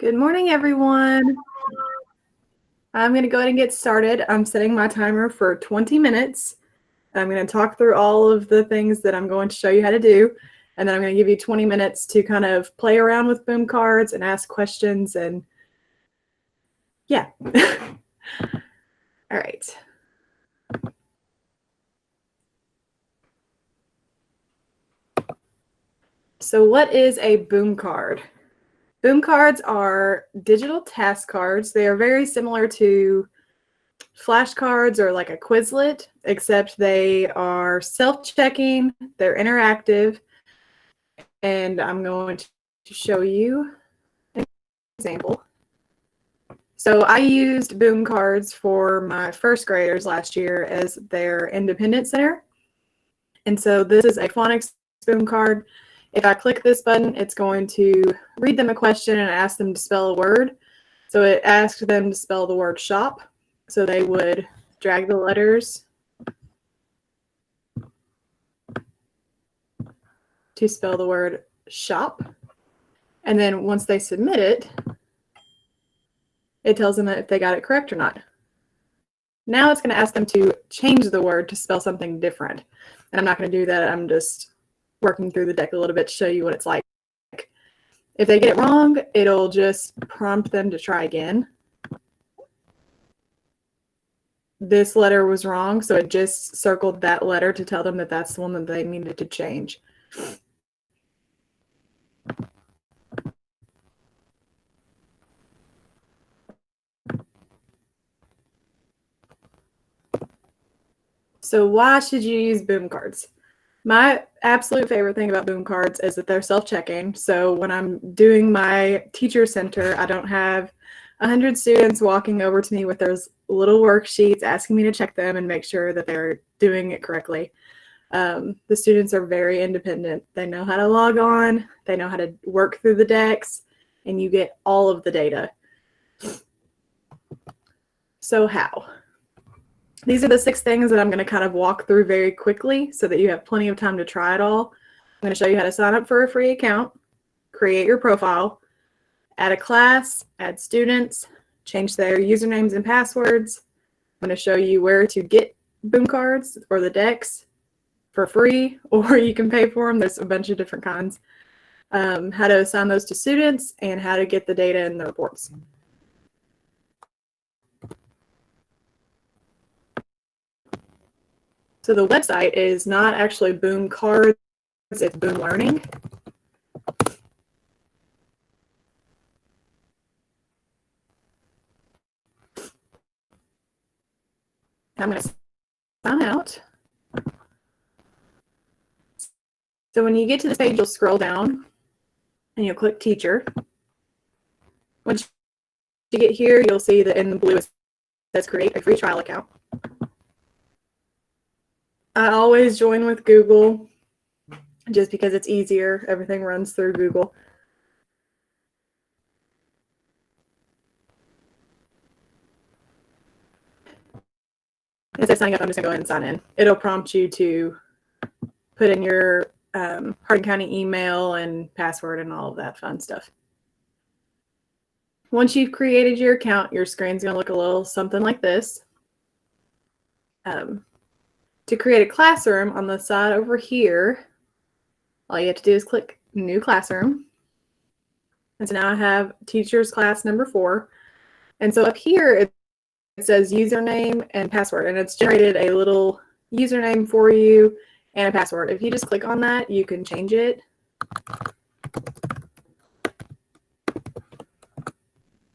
Good morning, everyone. I'm going to go ahead and get started. I'm setting my timer for 20 minutes. I'm going to talk through all of the things that I'm going to show you how to do, and then I'm going to give you 20 minutes to kind of play around with Boomcards and ask questions, and yeah. All right. So what is a Boomcard? Boomcards are digital task cards. They are very similar to flashcards or like a Quizlet, except they are self-checking, they're interactive, and I'm going to show you an example. So I used Boomcards for my first graders last year as their independent center. And so this is a phonics Boomcard. If I click this button, it's going to read them a question and ask them to spell a word. So it asked them to spell the word shop. So they would drag the letters to spell the word shop. And then once they submit it, it tells them if they got it correct or not. Now it's going to ask them to change the word to spell something different. And I'm not going to do that. I'm just working through the deck a little bit to show you what it's like. If they get it wrong, it'll just prompt them to try again. This letter was wrong, so it just circled that letter to tell them that that's the one that they needed to change. So why should you use Boomcards? My absolute favorite thing about Boomcards is that they're self-checking. So when I'm doing my teacher center, I don't have 100 students walking over to me with their little worksheets asking me to check them and make sure that they're doing it correctly. The students are very independent. They know how to log on, they know how to work through the decks, and you get all of the data. So how? These are the 6 things that I'm going to kind of walk through very quickly so that you have plenty of time to try it all. I'm going to show you how to sign up for a free account, create your profile, add a class, add students, change their usernames and passwords. I'm going to show you where to get Boomcards or the decks for free, or you can pay for them. There's a bunch of different kinds. How to assign those to students, and how to get the data in the reports. So the website is not actually Boomcards, it's Boom Learning. I'm going to sign out. So when you get to this page, you'll scroll down and you'll click Teacher. Once you get here, you'll see that in the blue it says Create a Free Trial Account. I always join with Google just because it's easier. Everything runs through Google. Instead of signing up, I'm just going to go ahead and sign in. It'll prompt you to put in your Hardin County email and password and all of that fun stuff. Once you've created your account, your screen's going to look a little something like this. To create a classroom, on the side over here, all you have to do is click New Classroom. And so now I have Teachers Class number 4. And so up here it says username and password, and it's generated a little username for you and a password. If you just click on that, you can change it.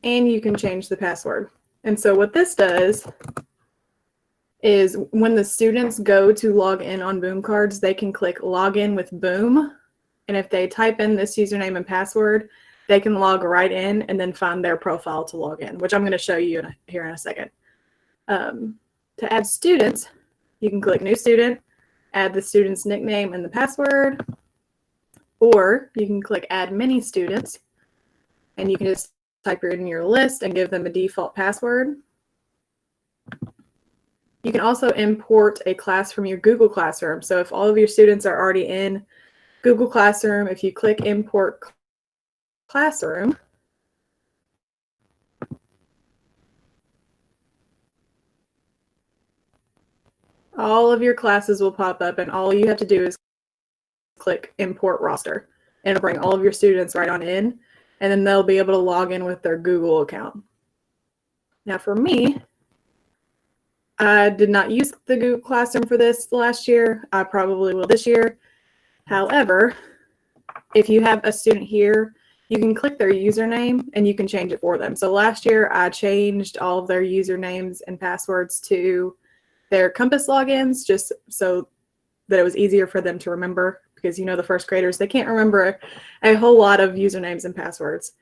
And you can change the password. And so what this does is when the students go to log in on Boomcards, they can click Login with Boom. And if they type in this username and password, they can log right in and then find their profile to log in, which I'm going to show you here in a second. To add students, you can click New Student, add the student's nickname and the password, or you can click Add Many Students, and you can just type in your list and give them a default password. You can also import a class from your Google Classroom. So if all of your students are already in Google Classroom, if you click Import Classroom, all of your classes will pop up, and all you have to do is click import roster, and it'll bring all of your students right on in, and then they'll be able to log in with their Google account. Now for me, I did not use the Google Classroom for this last year. I probably will this year. However, if you have a student here, you can click their username and you can change it for them. So last year I changed all of their usernames and passwords to their Compass logins, just so that it was easier for them to remember, because you know the first graders, they can't remember a whole lot of usernames and passwords.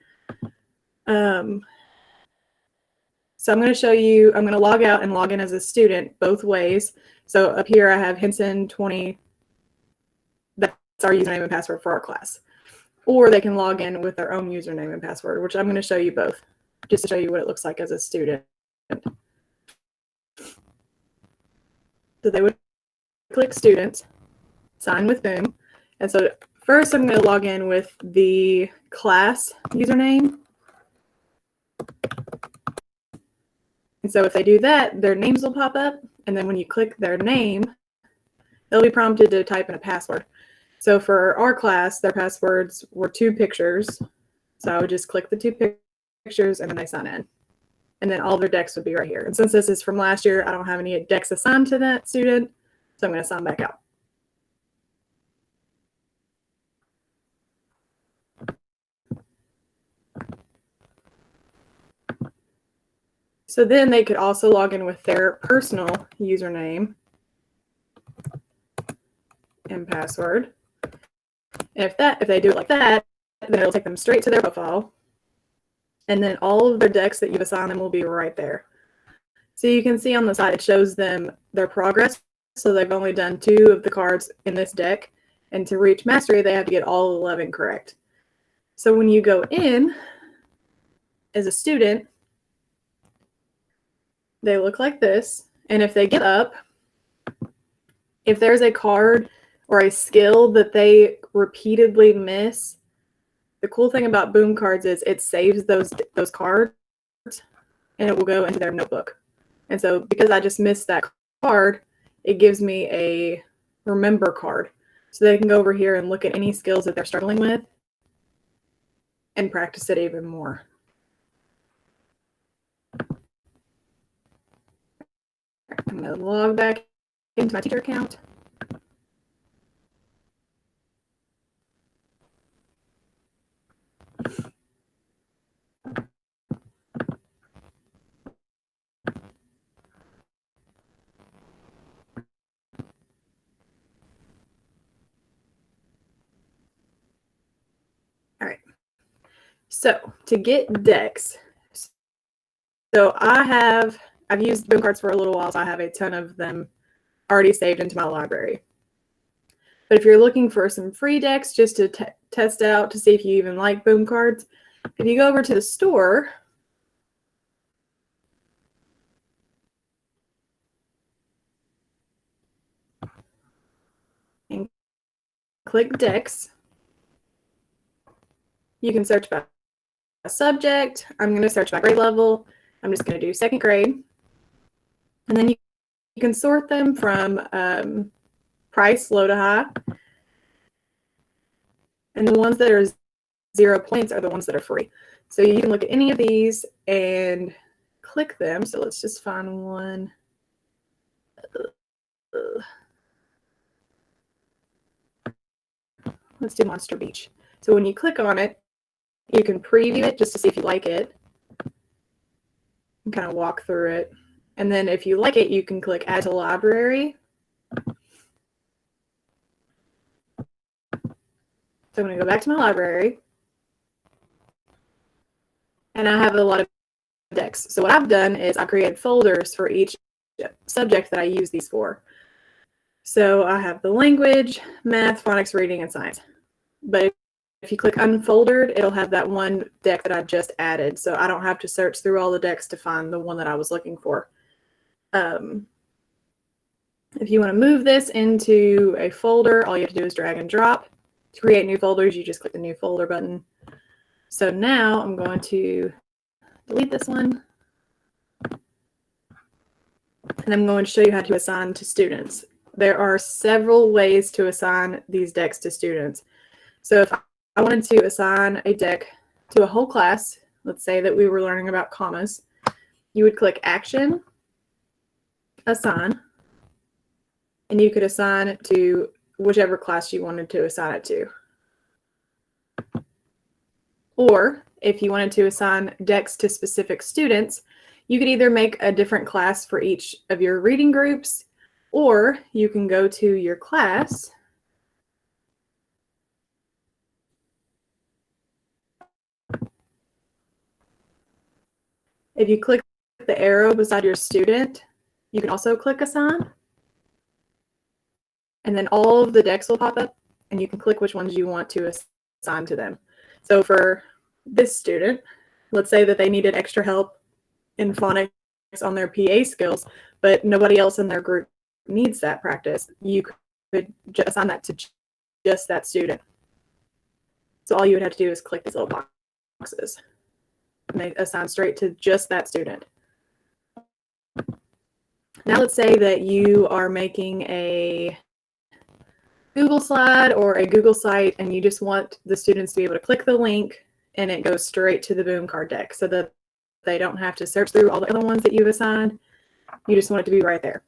So I'm going to show you, I'm going to log out and log in as a student both ways. So up here I have Henson 20, that's our username and password for our class. Or they can log in with their own username and password, which I'm going to show you both, just to show you what it looks like as a student. So they would click student, sign with Boom. And so first I'm going to log in with the class username. And so if they do that, their names will pop up. And then when you click their name, they'll be prompted to type in a password. So for our class, their passwords were 2 pictures. So I would just click the 2 pictures and then they sign in. And then all their decks would be right here. And since this is from last year, I don't have any decks assigned to that student. So I'm going to sign back out. So then they could also log in with their personal username and password. And if they do it like that, then it'll take them straight to their profile. And then all of their decks that you've assigned them will be right there. So you can see on the side, it shows them their progress. So they've only done 2 of the cards in this deck. And to reach mastery, they have to get all 11 correct. So when you go in as a student, they look like this. And if they get up, if there's a card or a skill that they repeatedly miss, the cool thing about Boomcards is it saves those cards and it will go into their notebook. And so because I just missed that card, it gives me a remember card. So they can go over here and look at any skills that they're struggling with and practice it even more. I'm going to log back into my teacher account. All right. So to get decks, so I've used Boomcards for a little while, so I have a ton of them already saved into my library. But if you're looking for some free decks just to test out to see if you even like Boomcards, if you go over to the store, and click decks, you can search by subject. I'm going to search by grade level. I'm just going to do 2nd grade. And then you can sort them from price, low to high. And the ones that are 0 points are the ones that are free. So you can look at any of these and click them. So let's just find one. Let's do Monster Beach. So when you click on it, you can preview it just to see if you like it and kind of walk through it. And then if you like it, you can click Add to Library. So I'm going to go back to my library. And I have a lot of decks. So what I've done is I created folders for each subject that I use these for. So I have the language, math, phonics, reading, and science. But if you click unfoldered, it'll have that one deck that I just added. So I don't have to search through all the decks to find the one that I was looking for. If you want to move this into a folder, all you have to do is drag and drop. To create new folders, you just click the new folder button. So now I'm going to delete this one. and I'm going to show you how to assign to students. There are several ways to assign these decks to students. So if I wanted to assign a deck to a whole class, let's say that we were learning about commas, you would click Action, Assign, and you could assign it to whichever class you wanted to assign it to. Or if you wanted to assign decks to specific students, you could either make a different class for each of your reading groups, or you can go to your class if you click the arrow beside your student, you can also click Assign, and then all of the decks will pop up, and you can click which ones you want to assign to them. So for this student, let's say that they needed extra help in phonics on their PA skills, but nobody else in their group needs that practice. You could assign that to just that student. So all you would have to do is click these little boxes, and they assign straight to just that student. Now let's say that you are making a Google slide or a Google site, and you just want the students to be able to click the link and it goes straight to the Boomcard deck so that they don't have to search through all the other ones that you've assigned. You just want it to be right there.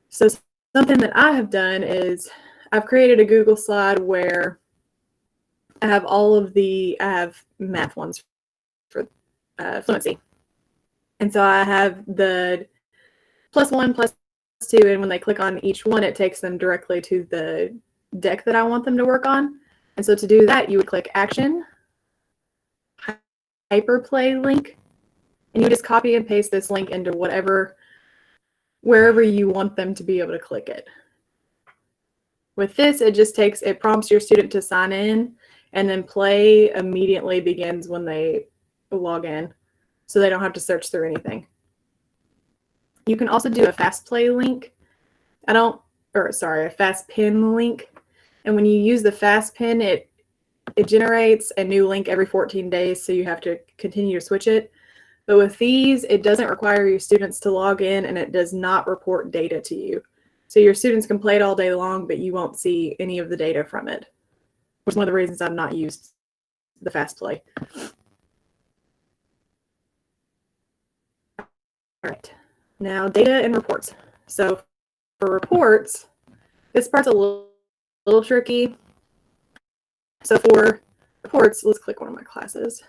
So something that I have done is I've created a Google slide where I have I have math ones for fluency. And so I have the +1, +2, and when they click on each one, it takes them directly to the deck that I want them to work on. And so to do that, you would click Action, Hyperplay link, and you just copy and paste this link into wherever you want them to be able to click it. With this, it prompts your student to sign in, and then play immediately begins when they log in, so they don't have to search through anything. You can also do a fast play link. A fast pin link. And when you use the fast pin, it generates a new link every 14 days, so you have to continue to switch it. But with these, it doesn't require your students to log in, and it does not report data to you. So your students can play it all day long, but you won't see any of the data from it, which is one of the reasons I've not used the fast play. All right, now data and reports. So for reports, this part's a little tricky. So for reports, let's click one of my classes.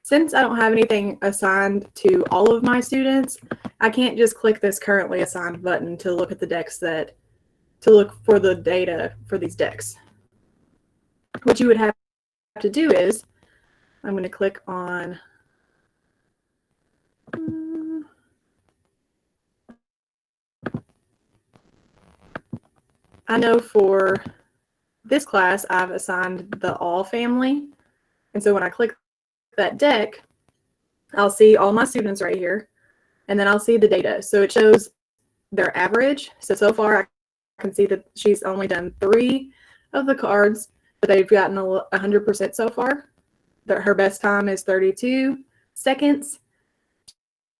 Since I don't have anything assigned to all of my students, I can't just click this currently assigned button to look at the decks to look for the data for these decks. What you would have to do is, I'm going to click on I know for this class, I've assigned the all family. And so when I click that deck, I'll see all my students right here, and then I'll see the data. So it shows their average. So far I can see that she's only done 3 of the cards, but they've gotten 100% so far. Her best time is 32 seconds.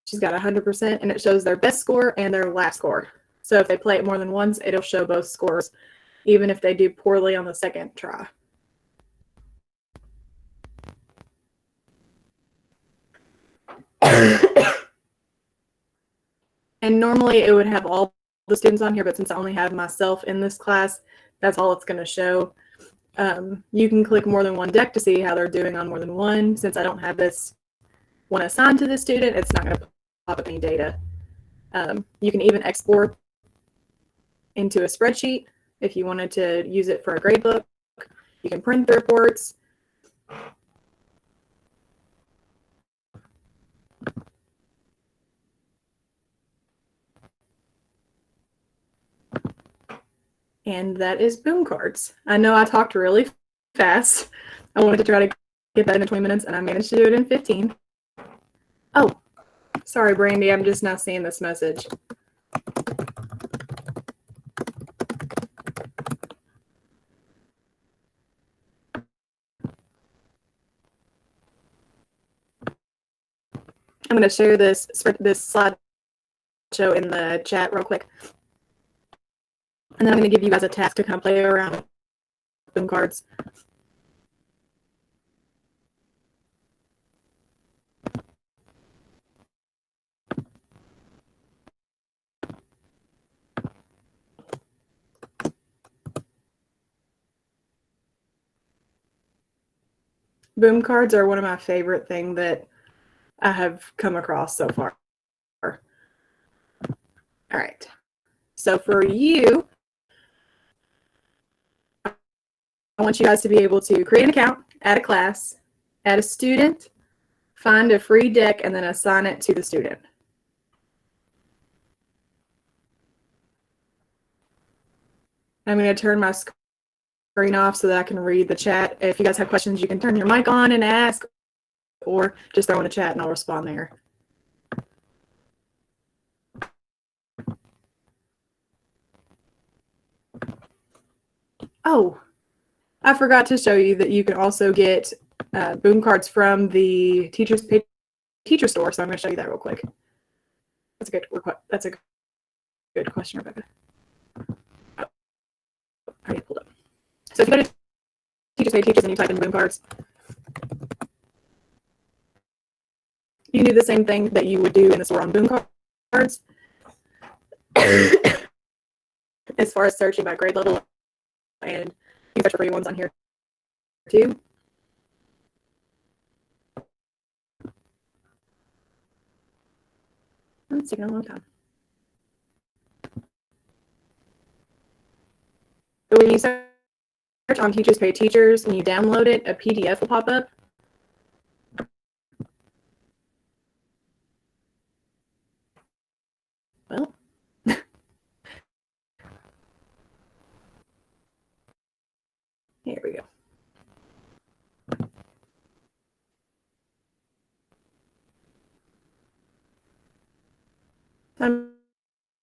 She's got 100%, and it shows their best score and their last score. So if they play it more than once, it'll show both scores, even if they do poorly on the second try. And normally it would have all the students on here, but since I only have myself in this class, that's all it's going to show. You can click more than one deck to see how they're doing on more than one. Since I don't have this one assigned to the student, it's not going to pop up any data. You can even export into a spreadsheet if you wanted to use it for a gradebook. You can print the reports. And that is Boomcards. I know I talked really fast. I wanted to try to get that in 20 minutes, and I managed to do it in 15. Oh, sorry, Brandy. I'm just now seeing this message. I'm going to share this slide show in the chat real quick. And then I'm going to give you guys a task to kind of play around with boom cards. Boom cards are one of my favorite things that I have come across so far. All right. So for you, I want you guys to be able to create an account, add a class, add a student, find a free deck, and then assign it to the student. I'm going to turn my screen off so that I can read the chat. If you guys have questions, you can turn your mic on and ask, or just throw in the chat and I'll respond there. Oh, I forgot to show you that you can also get boom cards from the teacher store. So I'm going to show you that real quick. That's a good question, Rebecca. Oh, already pulled up. So if you go to Teachers Pay Teachers and you type in boom cards, you can do the same thing that you would do in the store on boom cards. As far as searching by grade level, and you can search for free ones on here too. It's taking a long time. But when you search on Teachers Pay Teachers and you download it, a PDF will pop up. Well, here we go. I'm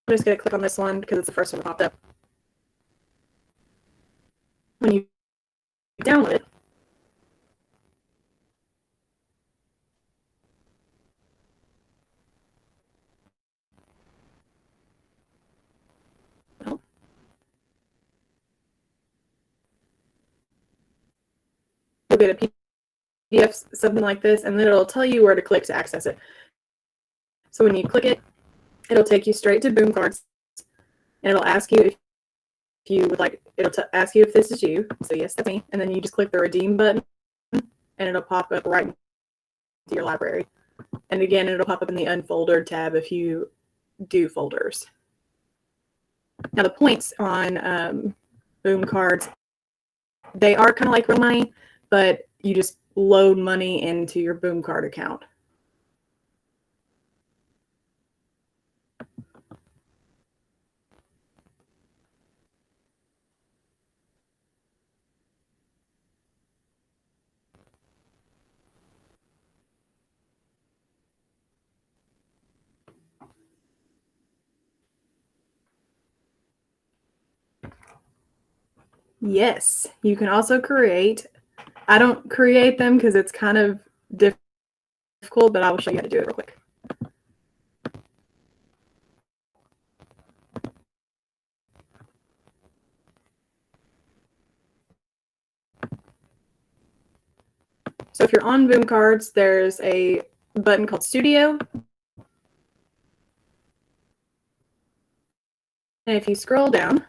just going to click on this one because it's the first one that popped up. When you download it, well, you'll get a PDF, something like this, and then it'll tell you where to click to access it. So when you click it, it'll take you straight to boom cards, and it'll ask you if you would like, it'll ask you if this is you. So yes, that's me. And then you just click the redeem button and it'll pop up right into your library. And again, it'll pop up in the unfolder tab if you do folders. Now the points on boom cards, they are kind of like real money, but you just load money into your boom card account. Yes, you can also create. I don't create them because it's kind of difficult, but I will show you how to do it real quick. So if you're on boom cards, there's a button called Studio. And if you scroll down,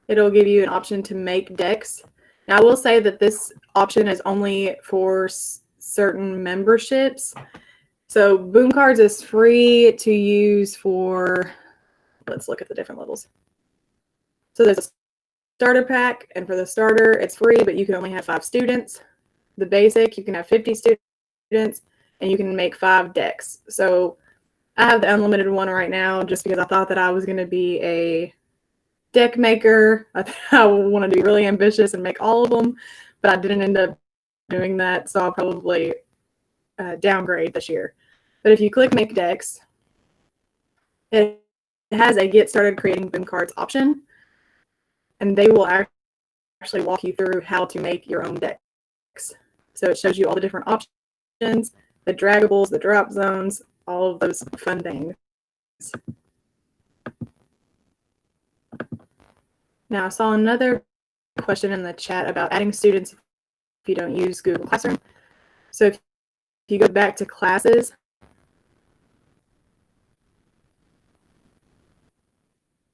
it'll give you an option to make decks. Now, I will say that this option is only for certain memberships. So boom cards is free to use for, let's look at the different levels. So there's a starter pack, and for the starter, it's free, but you can only have 5 students. The basic, you can have 50 students, and you can make 5 decks. So I have the unlimited one right now just because I thought that I was going to be a deck maker. I wanted to be really ambitious and make all of them, but I didn't end up doing that, so I'll probably downgrade this year. But if you click Make Decks, it has a Get Started Creating Boom Cards option, and they will actually walk you through how to make your own decks. So it shows you all the different options, the draggables, the drop zones, all of those fun things. Now, I saw another question in the chat about adding students if you don't use Google Classroom. So if you go back to classes,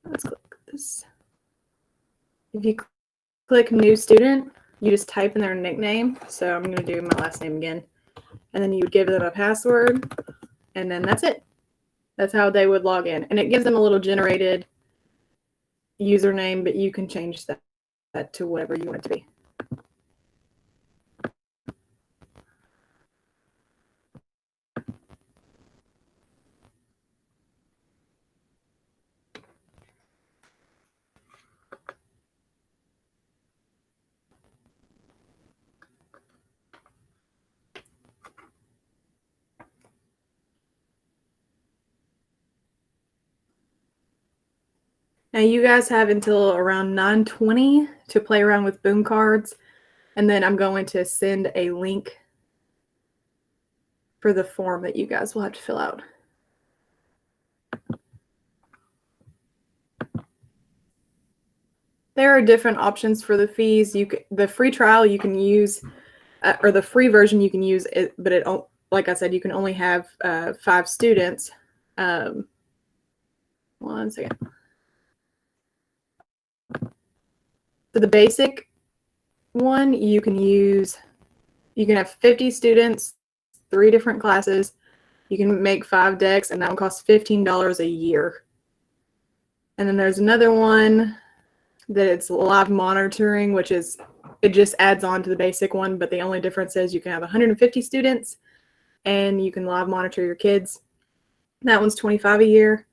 let's click this. If you click new student, you just type in their nickname. So I'm going to do my last name again. And then you would give them a password. And then that's it. That's how they would log in. And it gives them a little generated username, but you can change that to whatever you want it to be. Now you guys have until around 9:20 to play around with Boomcards, and then I'm going to send a link for the form that you guys will have to fill out. There are different options for the fees. The free trial you can use, or the free version you can use, but like I said, you can only have 5 students. One second. So the basic one, you can have 50 students, 3 different classes. You can make 5 decks, and that will cost $15 a year. And then there's another one that it's live monitoring, which is, it just adds on to the basic one, but the only difference is you can have 150 students and you can live monitor your kids. That one's $25 a year.